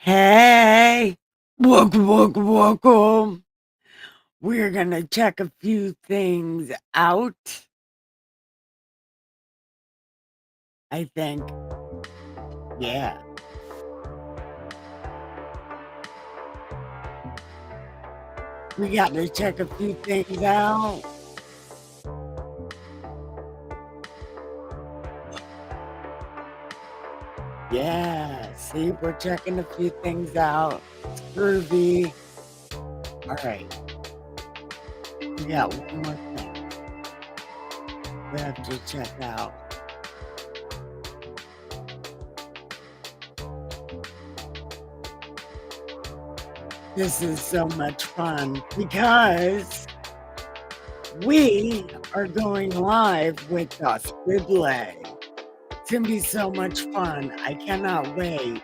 Hey, welcome. We're gonna check a few things out, I think. Yeah, we got to check a few things out. Yeah, see, we're checking a few things out. It's groovy. All right, we got one more thing we have to check out. This is so much fun because we are going live with us Bibley. It's gonna be so much fun. I cannot wait.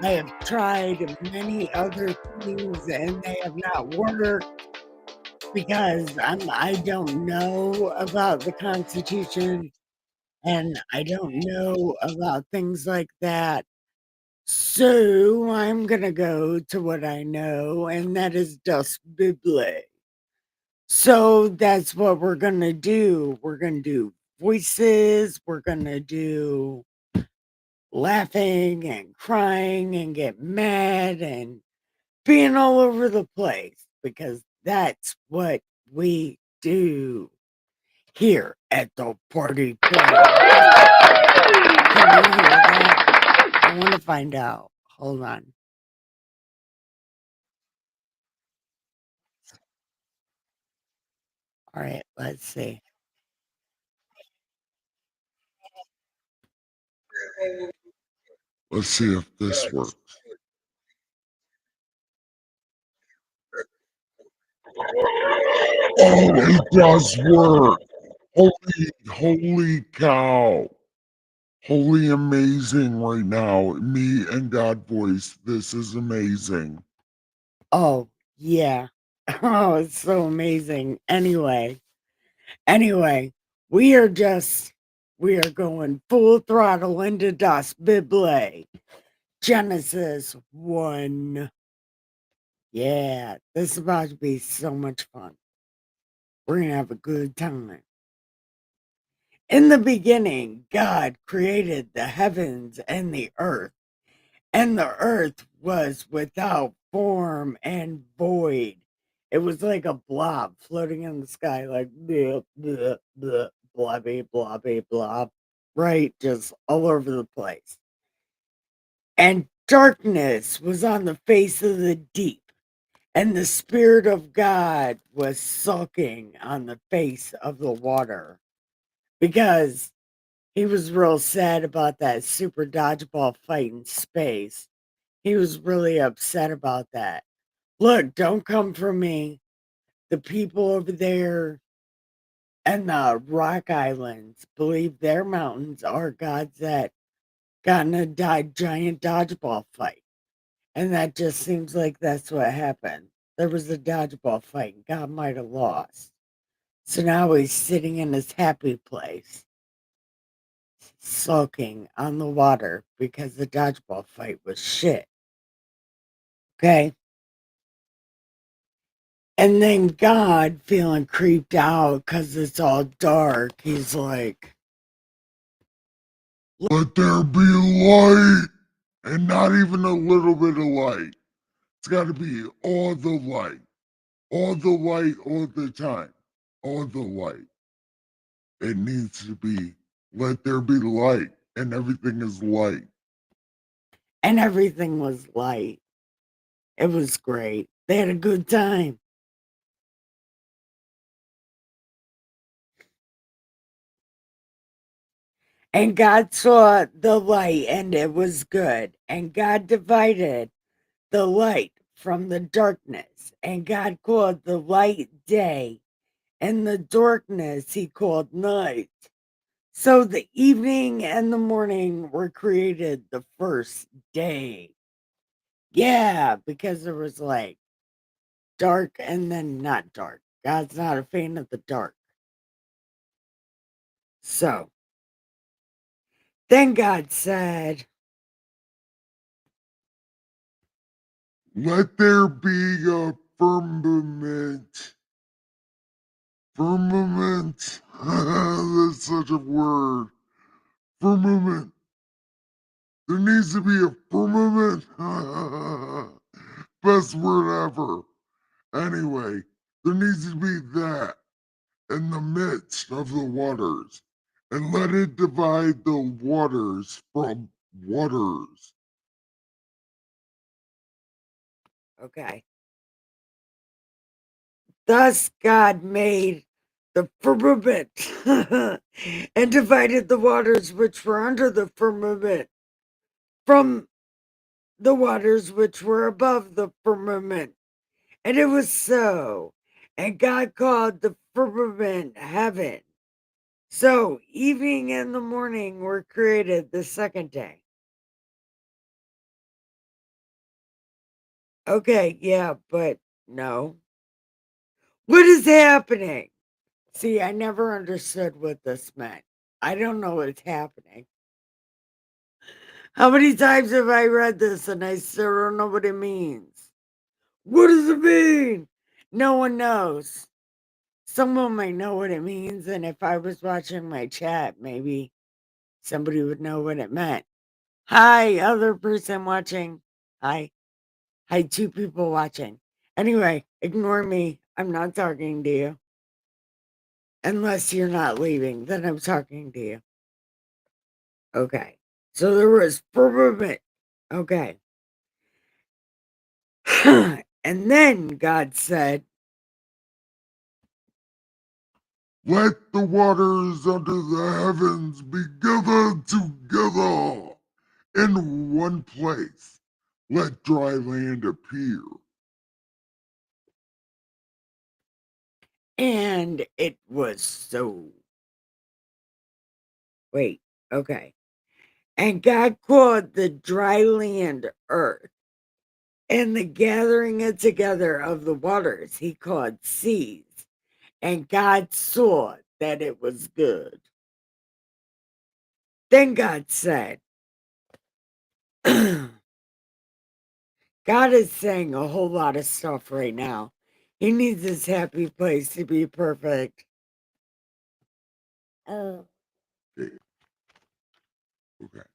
I have tried many other things and they have not worked because I don't know about the Constitution and I don't know about things like that. So I'm gonna go to what I know, and that is Das Bible. So that's what we're gonna do. We're gonna do voices, we're gonna do laughing and crying and get mad and being all over the place because that's what we do here at the party place. Can you hear that? I want to find out. Hold on. All right, let's see. Let's see if this works. Oh, it does work. Holy cow. Holy amazing right now. Me and God voice. This is amazing. Oh, yeah. Oh, it's so amazing. Anyway, we are just we are going full throttle into Das Bible. Genesis 1. Yeah, this is about to be so much fun. We're going to have a good time. In the beginning, God created the heavens and the earth was without form and void. It was like a blob floating in the sky, like bleh, bleh, bleh, blobby, blobby, blob, right? Just all over the place. And darkness was on the face of the deep. And the Spirit of God was sulking on the face of the water because he was real sad about that super dodgeball fight in space. He was really upset about that. Look, don't come for me. The people over there and the Rock Islands believe their mountains are gods that got in a giant dodgeball fight. And that just seems like that's what happened. There was a dodgeball fight and God might have lost. So now he's sitting in his happy place, sulking on the water because the dodgeball fight was shit. Okay. And then God, feeling creeped out because it's all dark, he's like, Let there be light. And not even a little bit of light. It's got to be all the light. All the light all the time. All the light. It needs to be let there be light. And everything is light. and everything was light. It was great. They had a good time. And God saw the light and it was good. And God divided the light from the darkness. And God called the light day, and the darkness he called night. So the evening and the morning were created the first day. Yeah, because there was like dark and then not dark. God's not a fan of the dark. So then God said, Let there be a firmament. Firmament. That's such a word. Firmament. There needs to be a firmament. Best word ever. Anyway, there needs to be that in the midst of the waters, and let it divide the waters from waters. Okay. Thus God made the firmament and divided the waters which were under the firmament from the waters which were above the firmament. And it was so. And God called the firmament heaven. So evening and the morning were created the second day. Okay, yeah, but no. What is happening? See, I never understood what this meant. I don't know what's happening. How many times have I read this and I still don't know what it means? What does it mean? No one knows. Someone might know what it means, and if I was watching my chat, maybe somebody would know what it meant. Hi, other person watching. Hi. Hi, two people watching. Anyway, ignore me. I'm not talking to you. Unless you're not leaving, then I'm talking to you. Okay. So there was firmament. Okay. And then God said, Let the waters under the heavens be gathered together in one place. Let dry land appear. and it was so. Wait, okay. And God called the dry land earth, and the gathering it together of the waters he called seas. And God saw that it was good. Then God said, God is saying a whole lot of stuff right now. He needs his happy place to be perfect. Oh. Okay. Okay.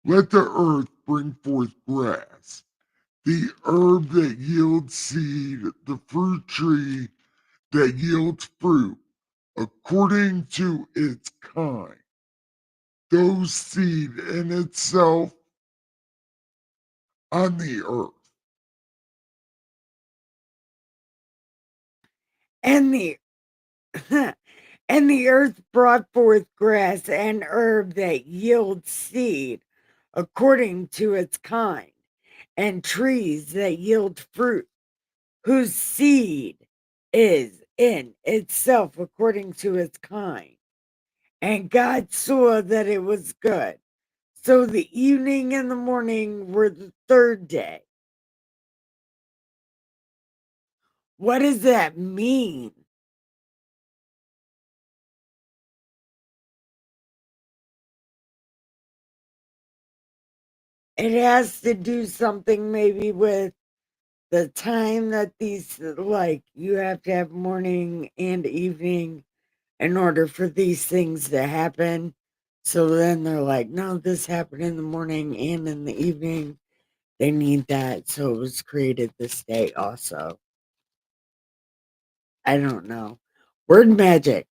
Let the earth bring forth grass, the herb that yields seed, the fruit tree that yields fruit according to its kind. Those seed in itself on the earth. And the and the earth brought forth grass and herb that yields seed according to its kind, and trees that yield fruit, whose seed is in itself according to its kind. And God saw that it was good. So the evening and the morning were the third day. What does that mean? It has to do something maybe with the time that these, like, you have to have morning and evening in order for these things to happen. So then they're like, no, this happened in the morning and in the evening. They need that. So it was created this day also. I don't know. Word magic.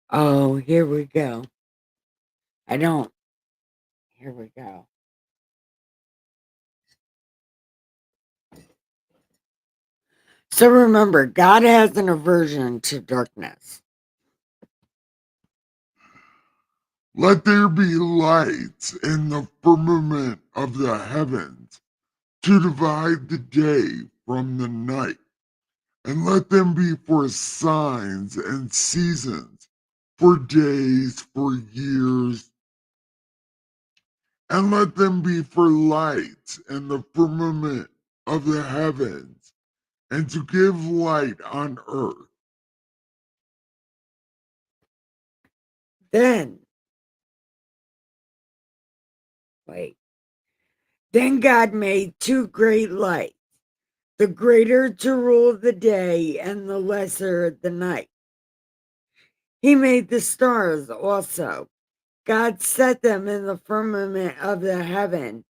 Oh, here we go. I don't. Here we go. So remember, God has an aversion to darkness. Let there be lights in the firmament of the heavens to divide the day from the night, and let them be for signs and seasons, for days, for years, and let them be for lights in the firmament of the heavens, and to give light on earth. Then Wait. Then God made two great lights, the greater to rule the day and the lesser the night. He made the stars also. God set them in the firmament of the heaven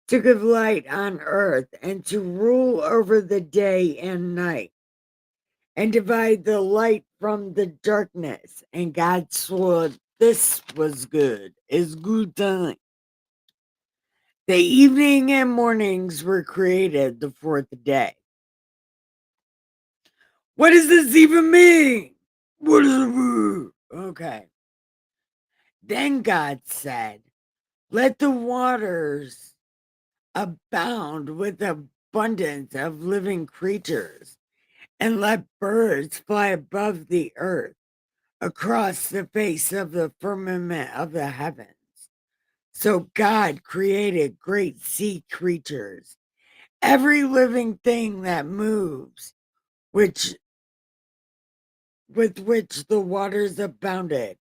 to give light on earth and to rule over the day and night and divide the light from the darkness. And God saw this was good. It's good time. The evening and mornings were created the fourth day. What does this even mean? What does it mean? Okay. Then God said, let the waters abound with abundance of living creatures, and let birds fly above the earth across the face of the firmament of the heavens. So God created great sea creatures, every living thing that moves, which with which the waters abounded,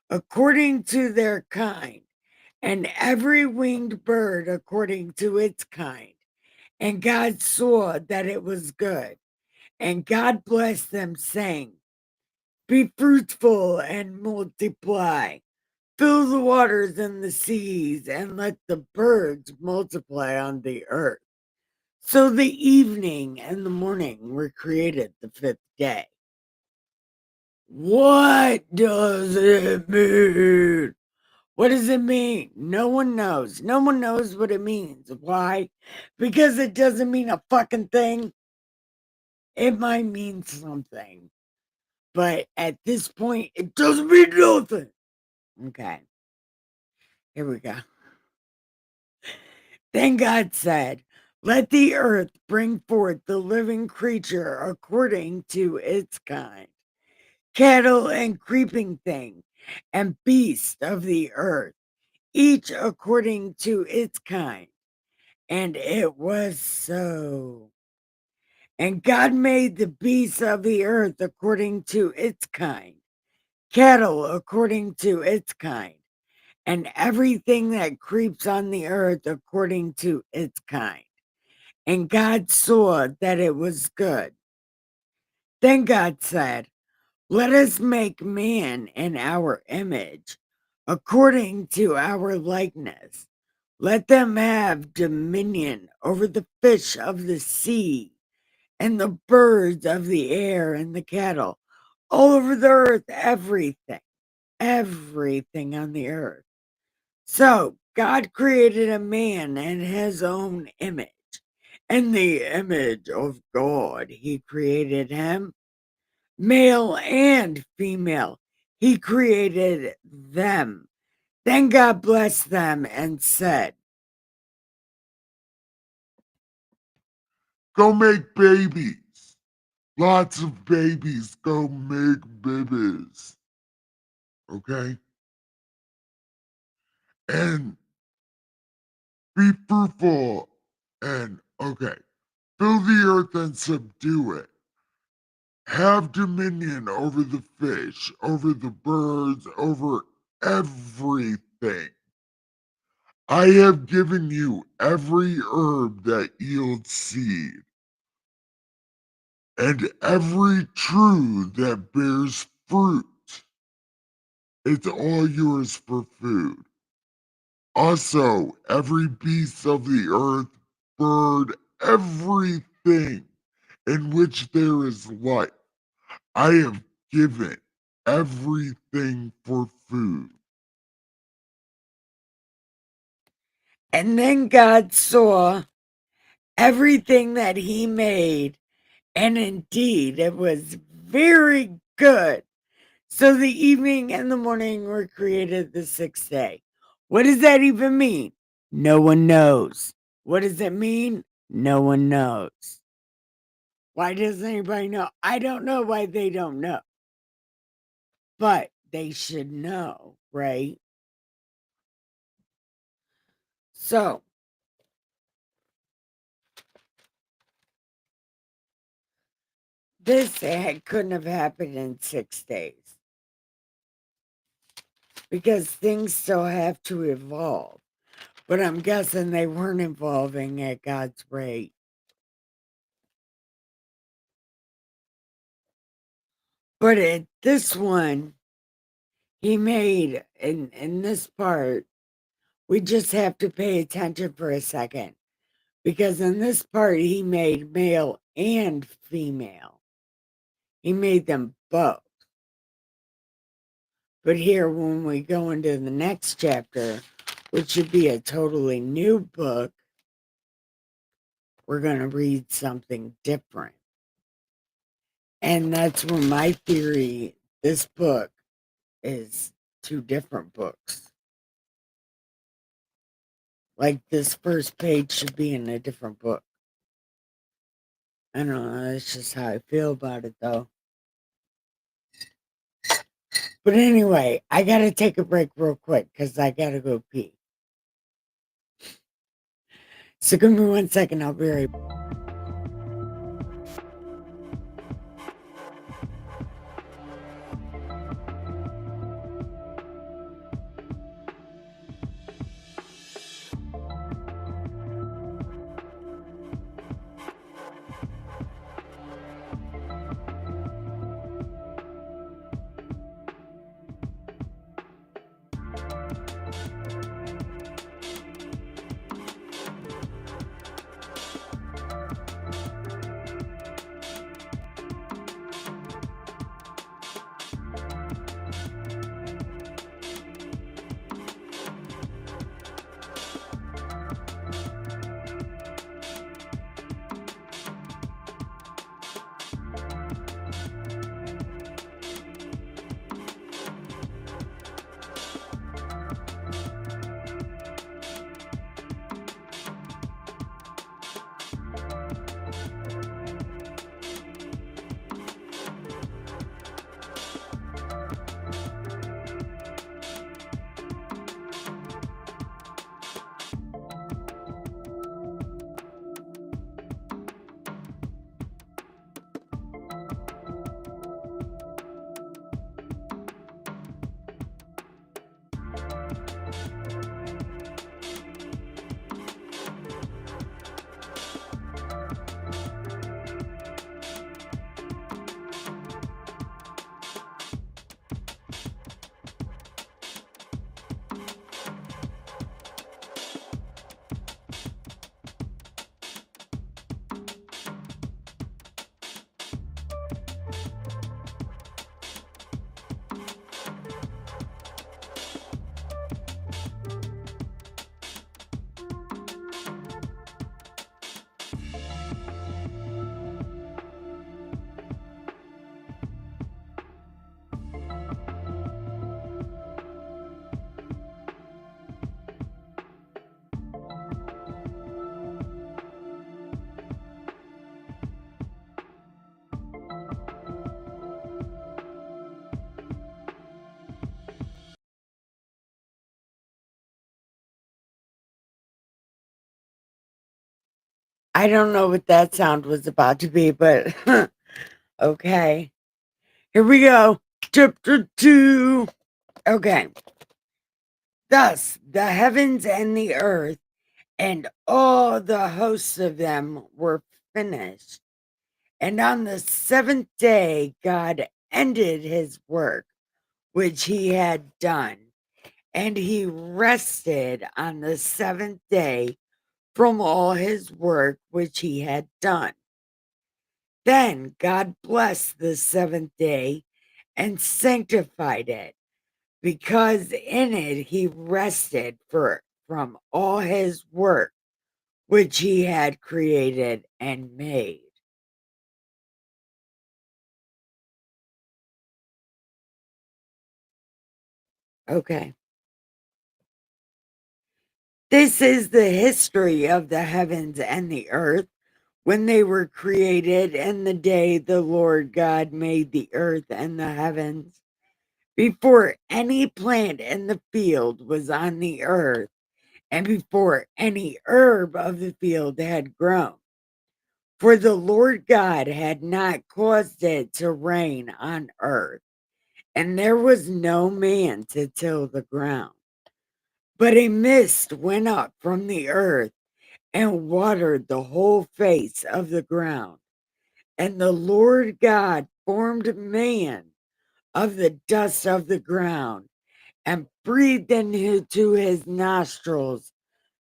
according to their kind, and every winged bird according to its kind. And God saw that it was good. And God blessed them, saying, be fruitful and multiply. Fill the waters and the seas, and let the birds multiply on the earth. So the evening and the morning were created the fifth day. What does it mean? What does it mean? No one knows. No one knows what it means. Why? Because it doesn't mean a fucking thing. It might mean something. But at this point, it doesn't mean nothing. Okay. Here we go. Then God said, let the earth bring forth the living creature according to its kind, cattle and creeping thing, and beast of the earth, each according to its kind. And it was so. And God made the beasts of the earth according to its kind, cattle according to its kind, and everything that creeps on the earth according to its kind. And God saw that it was good. Then God said, let us make man in our image, according to our likeness. Let them have dominion over the fish of the sea, and the birds of the air, and the cattle, all over the earth, everything on the earth. So God created a man in his own image. In the image of God, he created him, male and female. He created them. Then God blessed them and said, Go make babies. Lots of babies. Go make babies. Okay? And be fruitful and, okay, fill the earth and subdue it. Have dominion over the fish, over the birds, over everything. I have given you every herb that yields seed, and every tree that bears fruit. It's all yours for food. Also, every beast of the earth, bird, everything in which there is life, I have given everything for food. and then God saw everything that he made, and indeed it was very good. So the evening and the morning were created the sixth day. What does that even mean? No one knows. What does it mean? No one knows. Why does anybody know? I don't know why they don't know. But they should know, right? So this couldn't have happened in 6 days because things still have to evolve. but I'm guessing they weren't evolving at God's rate. But at this one, he made in this part, we just have to pay attention for a second because in this part, he made male and female. He made them both. But here, when we go into the next chapter, which should be a totally new book, we're going to read something different. And that's when my theory, this book is two different books. Like this first page should be in a different book. I don't know, that's just how I feel about it though. But anyway, I gotta take a break real quick because I gotta go pee. So give me 1 second, I'll be right back. I don't know what that sound was about to be, but okay. Here we go. Chapter 2. Okay. Thus, the heavens and the earth and all the hosts of them were finished. And on the seventh day, God ended his work, which he had done. And he rested on the seventh day from all his work which he had done. Then God blessed the seventh day and sanctified it, because in it he rested from all his work which he had created and made. Okay. This is the history of the heavens and the earth when they were created, and the day the Lord God made the earth and the heavens, before any plant in the field was on the earth, and before any herb of the field had grown. For the Lord God had not caused it to rain on earth, and there was no man to till the ground. But a mist went up from the earth and watered the whole face of the ground. And the Lord God formed man of the dust of the ground and breathed into his nostrils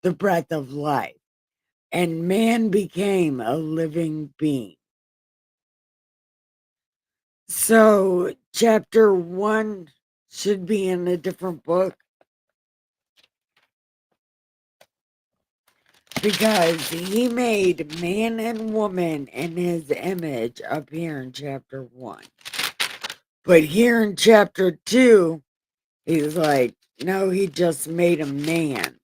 the breath of life, and man became a living being. So, chapter 1 should be in a different book because he made man and woman in his image up here in chapter 1. But here in chapter 2, he's like, no, he just made a man.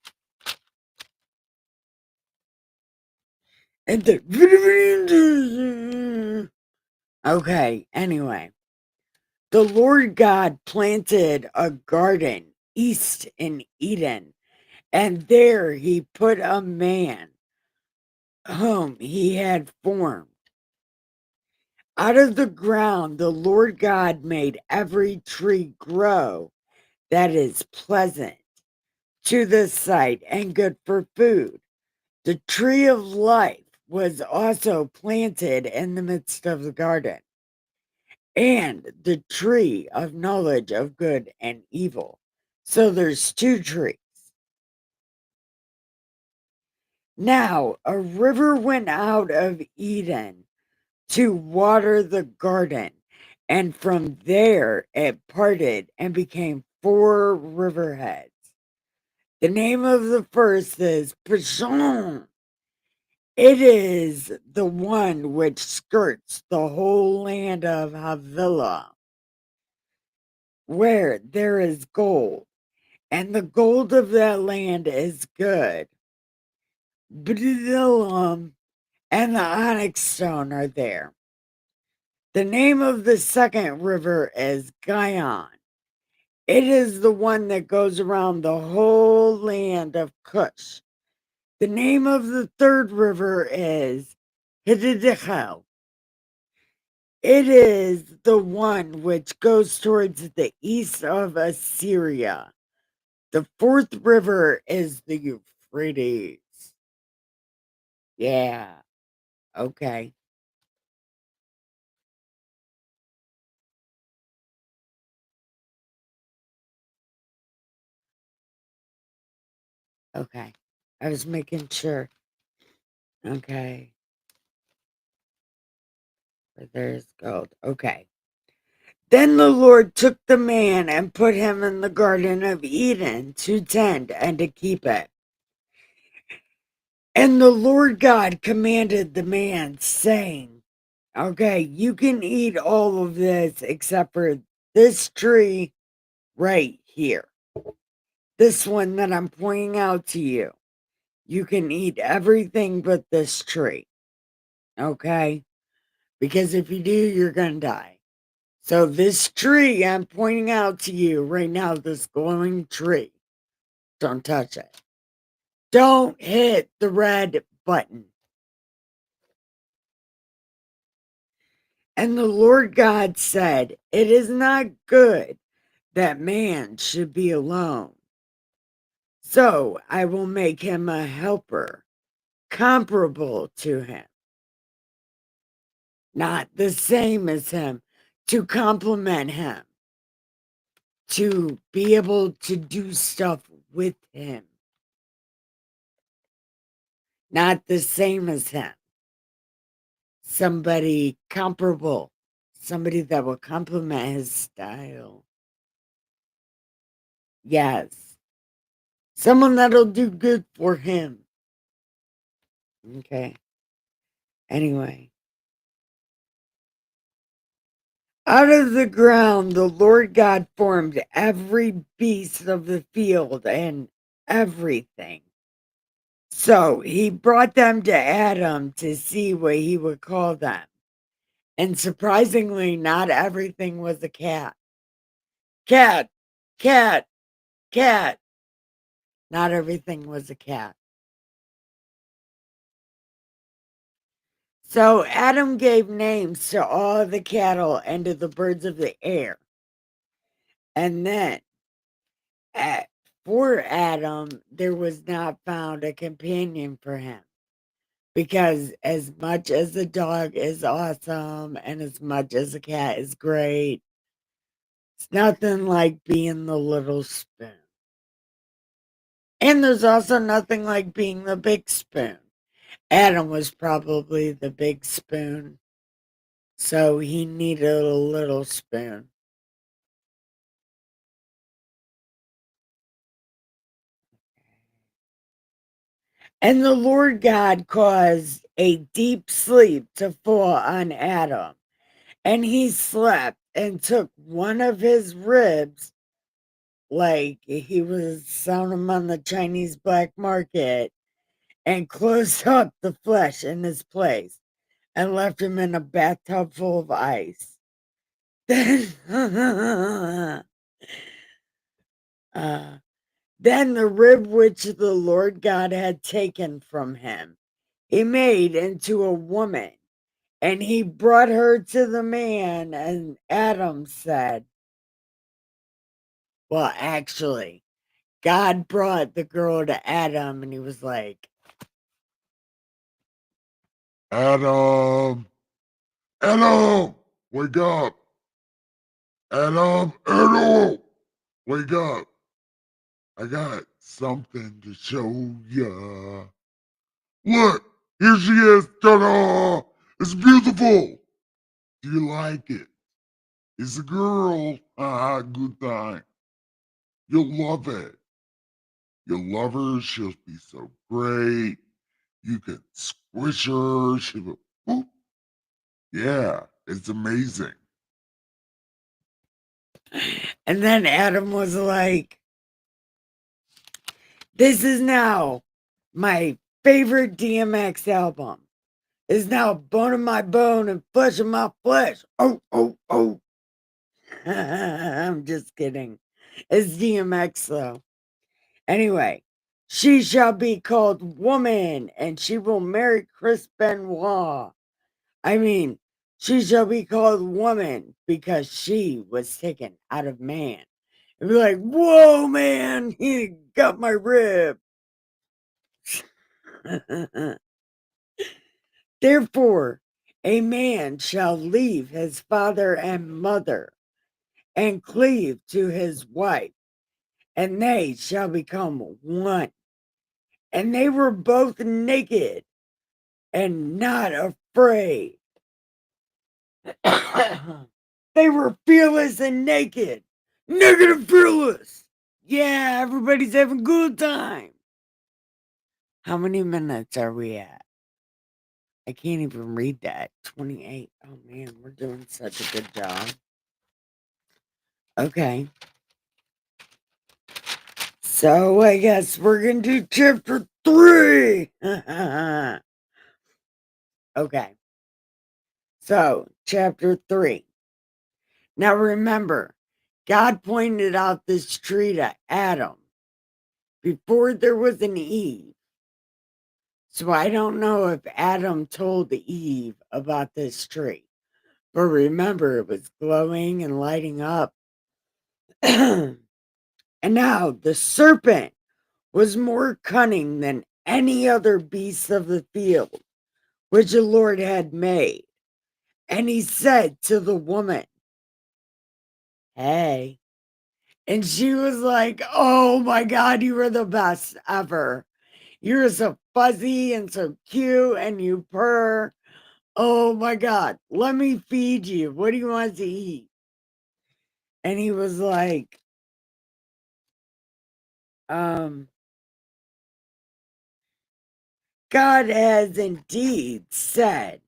And okay, anyway. The Lord God planted a garden east in Eden, and there he put a man whom he had formed. Out of the ground the Lord God made every tree grow that is pleasant to the sight and good for food. The tree of life was also planted in the midst of the garden, and the tree of knowledge of good and evil. So there's two trees. Now a river went out of Eden to water the garden, and from there it parted and became four riverheads. The name of the first is Pishon. It is the one which skirts the whole land of Havilah, where there is gold, and the gold of that land is good. Bdellium and the onyx stone are there. The name of the second river is Gihon. It is the one that goes around the whole land of Cush. The name of the third river is Hiddekel. It is the one which goes towards the east of Assyria. The fourth river is the Euphrates. Yeah, okay. Okay. I was making sure. Okay. But there's gold. Okay. Then the Lord took the man and put him in the Garden of Eden to tend and to keep it. And the Lord God commanded the man, saying, okay, you can eat all of this except for this tree right here. This one that I'm pointing out to you. You can eat everything but this tree. Okay? Because if you do, you're going to die. So this tree I'm pointing out to you right now, this glowing tree, don't touch it. Don't hit the red button. And the Lord God said, it is not good that man should be alone. So I will make him a helper comparable to him, not the same as him, to complement him, to be able to do stuff with him, not the same as him. Somebody comparable, somebody that will complement his style. Yes, someone that'll do good for him. Okay. Anyway, out of the ground the Lord God formed every beast of the field and everything. So he brought them to Adam to see what he would call them. And surprisingly, not everything was a cat. Cat, cat, cat. Not everything was a cat. So Adam gave names to all the cattle and to the birds of the air. And then for Adam, there was not found a companion for him. Because as much as the dog is awesome and as much as the cat is great, it's nothing like being the little spoon. And there's also nothing like being the big spoon. Adam was probably the big spoon, so he needed a little spoon. And the Lord God caused a deep sleep to fall on Adam, and he slept and took one of his ribs, like he was selling them on the Chinese black market, and closed up the flesh in his place and left him in a bathtub full of ice. Then, then the rib which the Lord God had taken from him, he made into a woman, and he brought her to the man. And Adam said, well, actually, God brought the girl to Adam, and he was like, Adam, Adam, wake up. Adam, wake up. I got something to show ya. Look, here she is. Ta-da! It's beautiful. Do you like it? It's a girl. Good time. You'll love it. You'll love her. She'll be so great. You can squish her. She'll go, whoop. Yeah, it's amazing. and then Adam was like, this is now my favorite DMX album. Is now bone of my bone and flesh of my flesh. Oh, oh, oh. I'm just kidding. It's DMX though. Anyway, she shall be called woman and she will marry Chris Benoit. I mean, she shall be called woman because she was taken out of man. It'd be like, whoa, man, he got my rib. Therefore, a man shall leave his father and mother and cleave to his wife, and they shall become one. And they were both naked and not afraid. They were fearless and naked. Naked and fearless. Yeah, everybody's having a good time. How many minutes are we at? I can't even read that. 28. Oh man, we're doing such a good job. Okay. So I guess we're going to do chapter 3. Okay. So, chapter 3. Now remember, God pointed out this tree to Adam before there was an Eve. So I don't know if Adam told Eve about this tree. But remember, it was glowing and lighting up. And now the serpent was more cunning than any other beast of the field which the Lord had made. And he said to the woman, hey. And she was like, oh my God, you are the best ever. You're so fuzzy and so cute and you purr. Oh my God, let me feed you. What do you want to eat? And he was like, God has indeed said,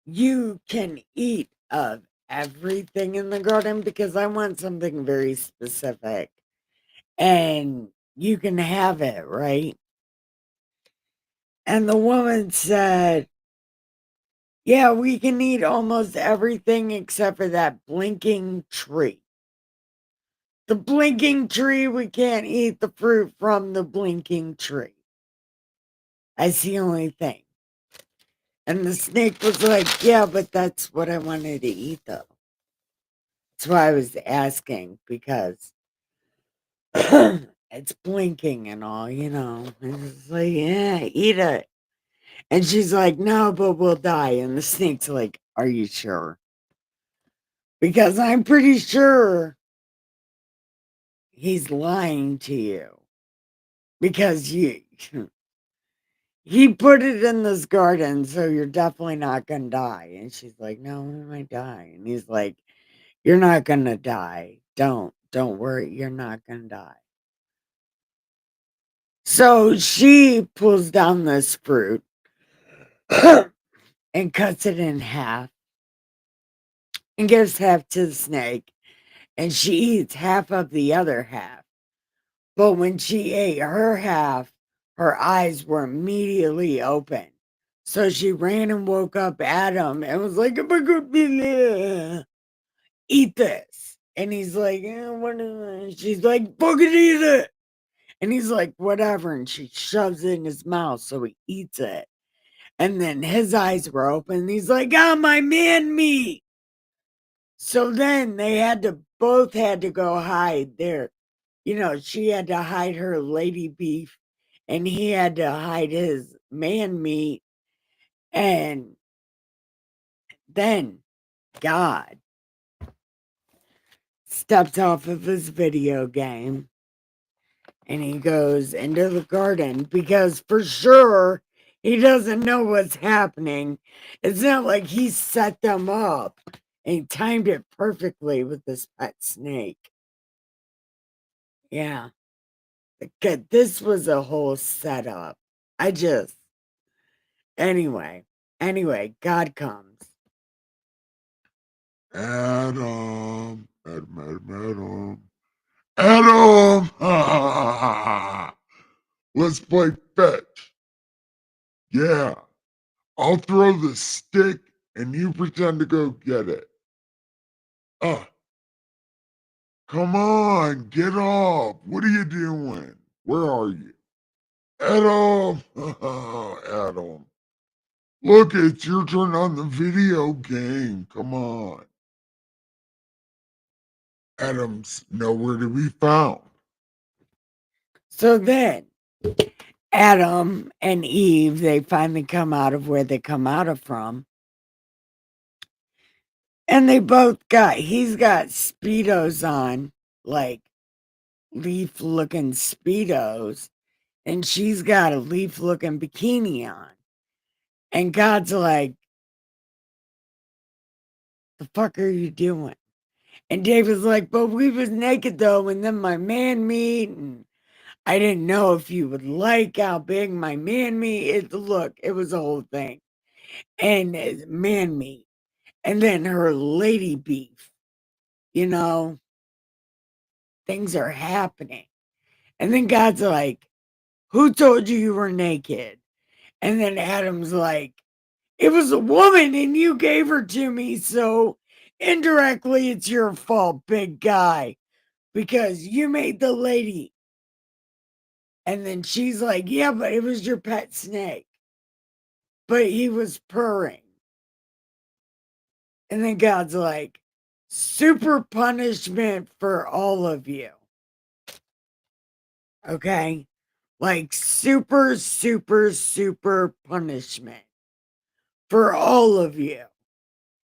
you can eat of everything in the garden because I want something very specific. And you can have it, right? And the woman said, yeah, we can eat almost everything except for that blinking tree. The blinking tree, we can't eat the fruit from the blinking tree. That's the only thing. And the snake was like, yeah, but that's what I wanted to eat, though. That's why I was asking, because it's blinking and all, And it's like, yeah, eat it. And she's like, no, but we'll die. And the snake's like, are you sure? Because I'm pretty sure he's lying to you. Because he put it in this garden, so you're definitely not gonna die. And she's like, no, I might die. And he's like, you're not gonna die. Don't worry, you're not gonna die. So she pulls down this fruit and cuts it in half and gives half to the snake, and she eats half of the other half. But when she ate her half, her eyes were immediately open. So she ran and woke up Adam and was like, eat this. And he's like, she's like, fucking eat it. And he's like, whatever. And she shoves it in his mouth. So he eats it. And then his eyes were open. He's like, my man meat. So then they both had to go hide there. She had to hide her lady beef and he had to hide his man meat. And then God steps off of his video game and he goes into the garden because for sure he doesn't know what's happening. It's not like he set them up and he timed it perfectly with this pet snake. Yeah. Good. This was a whole setup. Anyway, God comes. Adam, Adam, Adam, Adam. Let's play fetch. Yeah, I'll throw the stick and you pretend to go get it. Uh, come on, get up. What are you doing? Where are you? Adam, Adam. Look, it's your turn on the video game. Come on. Adam's nowhere to be found. So then Adam and Eve, they finally come out of where they come out of from. And he's got Speedos on, like leaf looking Speedos. And she's got a leaf looking bikini on. And God's like, the fuck are you doing? And David's like, but we was naked though. And then my man meat. And I didn't know if you would like how big my man meat. Look, it was a whole thing. And man meat. And then her lady beef, things are happening. And then God's like, who told you were naked? And then Adam's like, it was a woman and you gave her to me. So indirectly, it's your fault, big guy, because you made the lady. And then she's like, yeah, but it was your pet snake. But he was purring. And then God's like, super punishment for all of you. Okay? Like super, super, super punishment for all of you.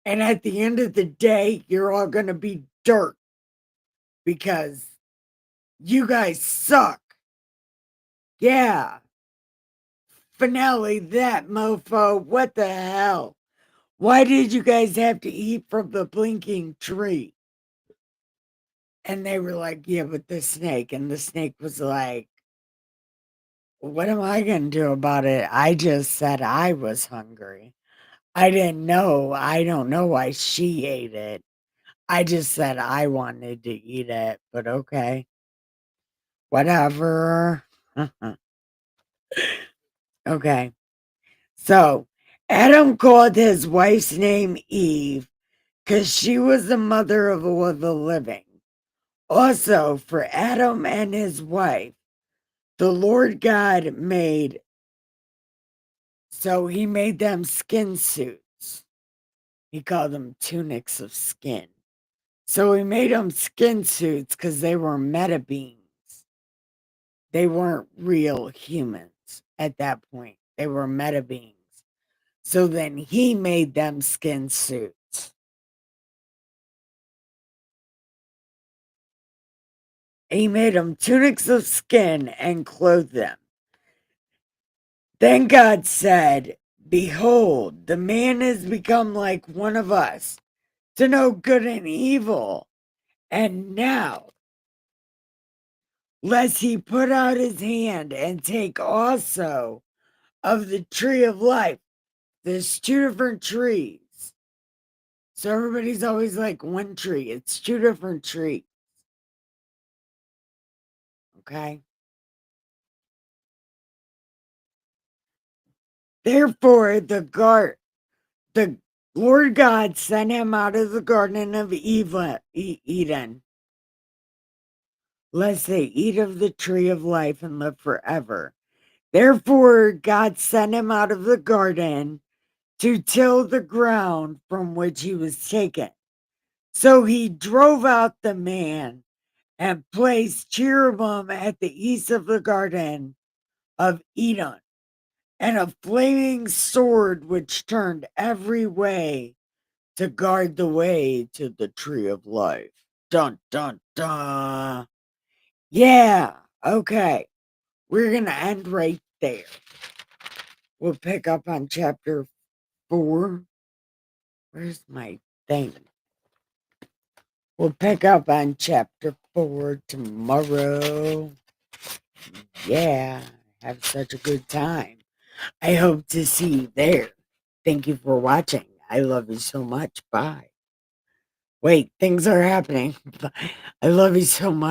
And at the end of the day, you're all going to be dirt because you guys suck. Yeah. Finale, that mofo. What the hell? Why did you guys have to eat from the blinking tree? And they were like, yeah, but the snake. And the snake was like, what am I going to do about it? I just said I was hungry. I didn't know. I don't know why she ate it. I just said I wanted to eat it, but okay. Whatever. Okay. So Adam called his wife's name Eve because she was the mother of all the living. Also, for Adam and his wife, the Lord God he made them skin suits. He called them tunics of skin. So he made them skin suits because they were meta beings. They weren't real humans at that point. They were meta beings. So then he made them skin suits. He made them tunics of skin and clothed them. Then God said, "Behold, the man has become like one of us, to know good and evil. And now, lest he put out his hand and take also of the tree of life." There's two different trees. So everybody's always like one tree. It's two different trees. Okay. Therefore, the Lord God sent him out of the Garden of Eden, lest they eat of the tree of life and live forever. Therefore, God sent him out of the garden to till the ground from which he was taken. So he drove out the man and placed cherubim at the east of the Garden of Eden, and a flaming sword which turned every way to guard the way to the tree of life. Dun dun dun. Yeah, okay. We're gonna end right there. We'll pick up on chapter 4. Where's my thing? We'll pick up on chapter 4 tomorrow. Yeah, have such a good time. I hope to see you there. Thank you for watching. I love you so much. Bye. Wait, things are happening. I love you so much.